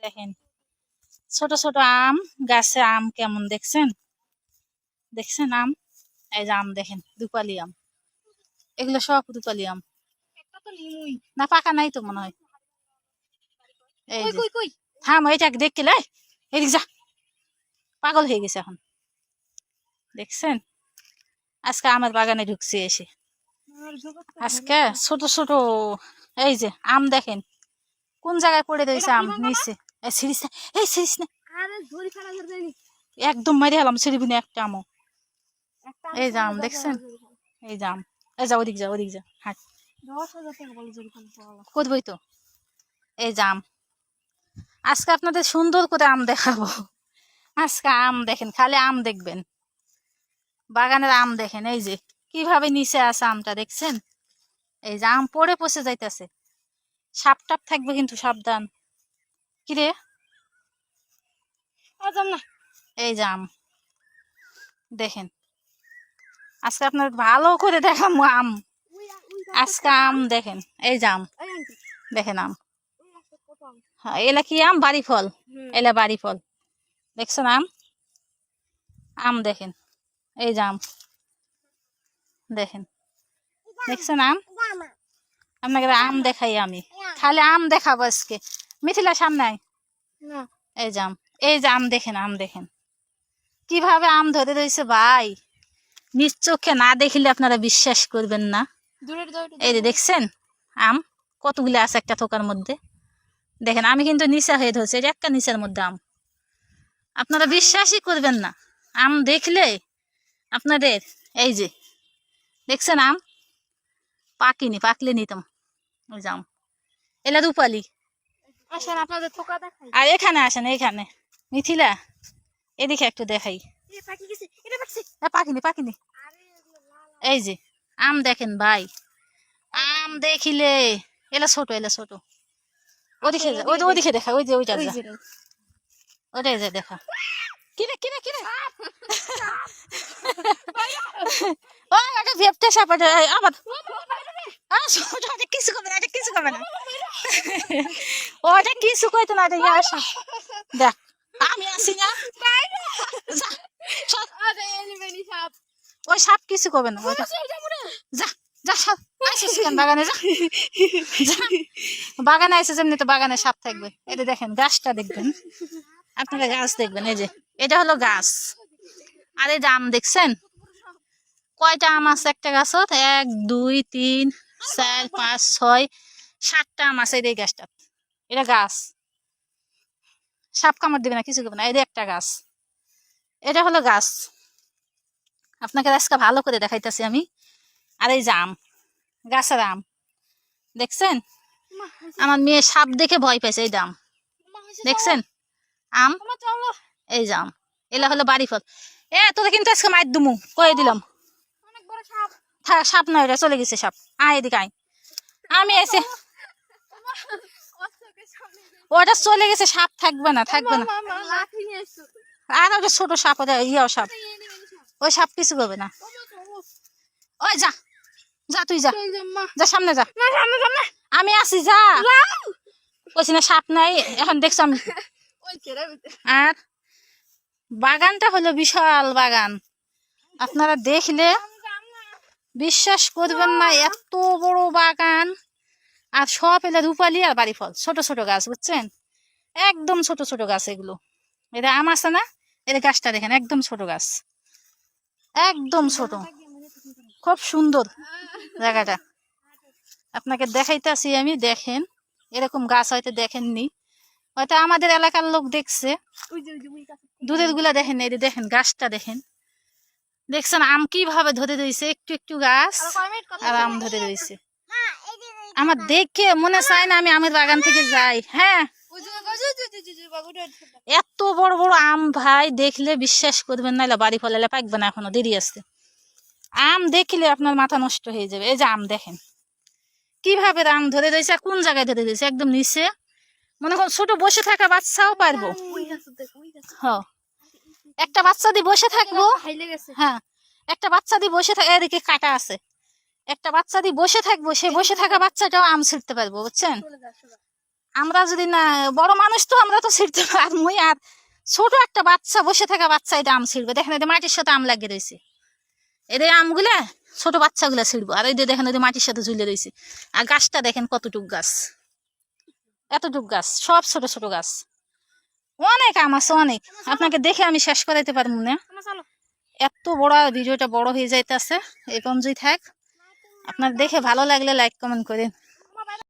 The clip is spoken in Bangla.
দেখেন ছোট ছোট আম গাছে আম কেমন দেখছেন দেখছেন আম এই যে আম দেখেন রূপালি আম এগুলো সব রূপালি আম না পাকা নাই তো মনে হয় এই যে থাম এইটাকে দেখতে লাই এদিক যা পাগল হয়ে গেছে এখন দেখছেন আজকে আমার বাগানে ঢুকছে এসে আজকে ছোট ছোট এই যে আম দেখেন কোন জায়গায় পড়ে রয়েছে আম নিচে এই ছিড়িস না এই ছিড়িস না একদম মেরে হলাম ছিড়িবি না একটা আমও এই যে আম দেখছেন এই যে আম এই যা ওদিক যা ওদিক যা হাট করবই তো এই যে আম আজকে আপনাদের সুন্দর করে আম দেখাবো আজকে আম দেখেন খালি আম দেখবেন বাগানের আম দেখেন এই যে কিভাবে নিচে আছে আমটা দেখছেন এই যে আম পড়ে পচে যাইতেছে সাপ টাপ থাকবে কিন্তু সাবধান কিরে এই যে আম দেখেন আজকে আপনার ভালো করে দেখাবো আম আজকে আম দেখেন এই যে আম দেখেন আম হ্যাঁ এলা কি আম বাড়ি ফল এলা বাড়ি ফল দেখছেন আম আম দেখেন এই যে আম দেখেন দেখছেন আম আপনাকে আম দেখাই আমি খালি আম দেখাবো আজকে মিথিলা সামনে এই যে আম এই যে আম দেখেন আম দেখেন কিভাবে আম ধরে রয়েছে ভাই নিজ চোখে না দেখিলে আপনারা বিশ্বাস করবেন না এই যে দেখছেন আম কতগুলো আছে একটা থোকার মধ্যে দেখেন আমি কিন্তু নিচা হয়ে ধরছি এটা একটা নিচের মধ্যে আম আপনারা বিশ্বাসই করবেন না আম দেখলে আপনাদের এই যে দেখছেন আম পাকিনি পাকলে নিতাম ওই যে আম এলা রূপালি আসেন আপনাদের থোকা দেখাই আর এখানে আসেন এখানে মিথিলা এদিকে একটু দেখাই পাকিনি পাকিনি এই যে আম দেখেন ভাই আম দেখিলে এলা ছোট ওদিকে ওদিকে দেখা ওই যে ওইটা ওইটাই যে দেখা কিরে কিরে কিরে ও এটা ভেপটা সাপ আবার কিছু করবে না এটা কিছু করবে না ওটা কিছু কইতো না এটা আসা দেখ আমি আসি না ওই সাপ কিছু করবে না যা যা সাপ আসিস কেন বাগানে যা বাগানে আসে যেমনি তো বাগানে সাপ থাকবে এটা দেখেন গাছটা দেখবেন আপনারা গাছ দেখবেন এই যে এটা হলো গাছ আর এই যে আম দেখছেন কয়টা আম আছে একটা গাছত 1 2 3 4 5 6 7টা আম আছে এই গাছটা এটা গাছ সাপ কামড় দিবে না কিছু করবে না এই একটা গাছ এটা হলো গাছ আপনাকে আজকে ভালো করে দেখাইতেছি আমি আর এই যে আম গাছের আম দেখছেন আমার মেয়ে সাপ দেখে ভয় পাইছে এই দাম দেখছেন আম এই যে আম এলা হলো বাড়ি ফল তোরা কিন্তু আজকে মায়ের দুমু কয়ে দিলাম সাপ নয় এটা চলে গেছে সাপ আয় এদিকে আয় আমি এসে ওটা চলে গেছে সাপ থাকবে না আর ওটা ছোট সাপ ওটা ইয়াও সাপ ওই সাপ কিছু করবে না ওই যা যা তুই যা যা সামনে যা আমি আসি যা কইছি না সাপ নাই এখন দেখছো আমি আর বাগানটা হলো বিশাল বাগান আপনারা দেখলে বিশ্বাস করবেন না এত বড় বাগান আর সব এলে রূপালি আর বাড়ি ফল ছোট ছোট গাছ বুঝছেন একদম ছোট ছোট গাছ এগুলো এটা আম আছে না এর গাছটা দেখেন একদম ছোট গাছ একদম ছোট খুব সুন্দর জায়গাটা আপনাকে দেখাইতেছি আমি দেখেন এরকম গাছ হয়তো দেখেননি হয়তো আমাদের এলাকার লোক দেখছে দূরের গুলা দেখেন এই দেখেন গাছটা দেখেন দেখছেন আম কিভাবে ধরে রয়েছে একটু একটু গাছ আর আম ধরে রয়েছে আমার দেখে মনে চায় না আমি আমের বাগান থেকে যাই হ্যাঁ এত বড় বড় আম ভাই দেখলে বিশ্বাস করবেন না বাড়ি ফলে পাকবে না এখনো দেরি আছে আম দেখলে আপনার মাথা নষ্ট হয়ে যাবে এই যে আম দেখেন কিভাবে আম ধরে রয়েছে কোন জায়গায় ধরে রয়েছে একদম নিচে মনে করুন ছোট বসে থাকা বাচ্চাও পারবো হ্যাঁ একটা বাচ্চা দিয়ে বসে থাকবো হ্যাঁ একটা বাচ্চা দিয়ে বসে থাকে এদিকে কাটা আছে একটা বাচ্চা দিয়ে বসে থাকবো সে বসে থাকা বাচ্চাটাও আম ছিঁড়তে পারবো বুঝছেন আমরা যদি না বড় মানুষ তো আমরা তো ছিঁড়তে পারবই, আর ছোট একটা বাচ্চা বসে থাকা বাচ্চা এটা আম ছিঁড়বে। দেখেন এটা মাটির সাথে আম লাগিয়ে রয়েছে, এদের আমগুলা ছোট বাচ্চাগুলা ছিঁড়বো। আর এই যে দেখেন ওই মাটির সাথে ঝুলে রয়েছে। আর গাছটা দেখেন কতটুক গাছ, এতটুক গাছ, সব ছোট ছোট গাছ। অনেক আম আছে অনেক, আপনাকে দেখে আমি শেষ করাইতে পারবো না। চলো এত বড় ভিডিওটা বড় হয়ে যাইতেছে, এই পর্যন্তই থাক। আপনার দেখে ভালো লাগলে লাইক কমেন্ট করেন।